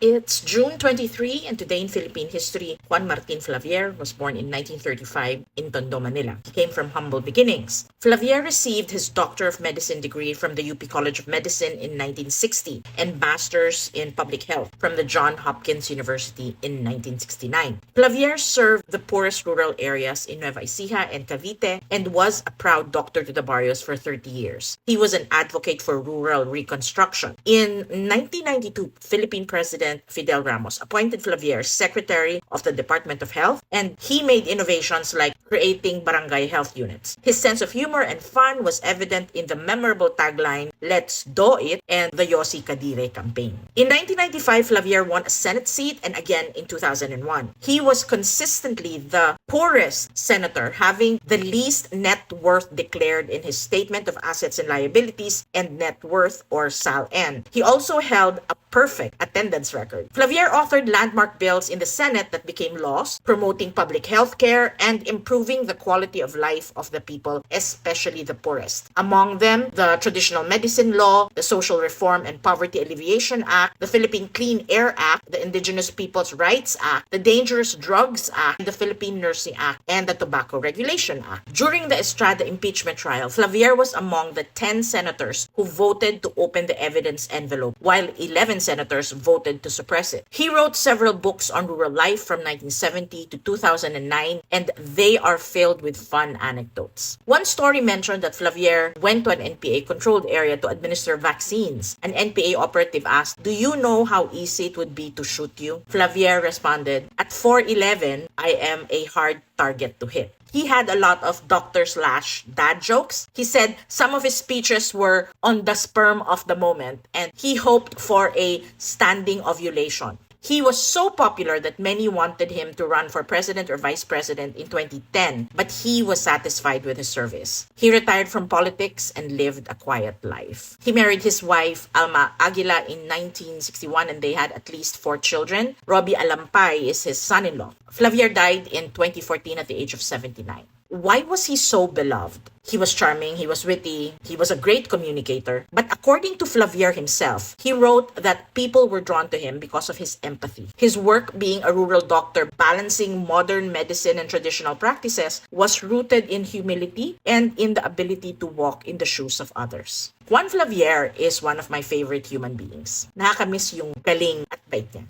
It's June 23, and today in Philippine history, Juan Martin Flavier was born in 1935 in Tondo, Manila. He came from humble beginnings. Flavier received his Doctor of Medicine degree from the UP College of Medicine in 1960 and Master's in Public Health from the Johns Hopkins University in 1969. Flavier served the poorest rural areas in Nueva Ecija and Cavite and was a proud doctor to the barrios for 30 years. He was an advocate for rural reconstruction. In 1992, Philippine President Fidel Ramos appointed Flavier Secretary of the Department of Health, and he made innovations like creating barangay health units. His sense of humor and fun was evident in the memorable tagline, "Let's do it," and the Yossi Kadire campaign. In 1995, Flavier won a Senate seat and again in 2001. He was consistently the poorest senator, having the least net worth declared in his Statement of Assets and Liabilities and Net Worth, or SALN. He also held a perfect attendance record. Flavier authored landmark bills in the Senate that became laws, promoting public health care and improving the quality of life of the people, especially the poorest. Among them, the Traditional Medicine Law, the Social Reform and Poverty Alleviation Act, the Philippine Clean Air Act, the Indigenous Peoples' Rights Act, the Dangerous Drugs Act, the Philippine Nursing Act, and the Tobacco Regulation Act. During the Estrada impeachment trial, Flavier was among the 10 senators who voted to open the evidence envelope, while 11 senators voted to suppress it. He wrote several books on rural life from 1970 to 2009, and they are filled with fun anecdotes. One story mentioned that Flavier went to an NPA-controlled area to administer vaccines. An NPA operative asked, "Do you know how easy it would be to shoot you?" Flavier responded, "At 4'11", I am a hard target to hit." He had a lot of doctor/dad jokes. He said some of his speeches were on the sperm of the moment, and he hoped for a standing ovulation. He was so popular that many wanted him to run for president or vice president in 2010, but he was satisfied with his service. He retired from politics and lived a quiet life. He married his wife, Alma Aguila, in 1961, and they had at least 4 children. Robbie Alampay is his son-in-law. Flavier died in 2014 at the age of 79. Why was he so beloved? He was charming, he was witty, he was a great communicator. But according to Flavier himself, he wrote that people were drawn to him because of his empathy. His work being a rural doctor, balancing modern medicine and traditional practices, was rooted in humility and in the ability to walk in the shoes of others. Juan Flavier is one of my favorite human beings. Nakakamiss yung galing at bait niya.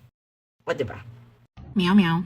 O, diba? Meow meow.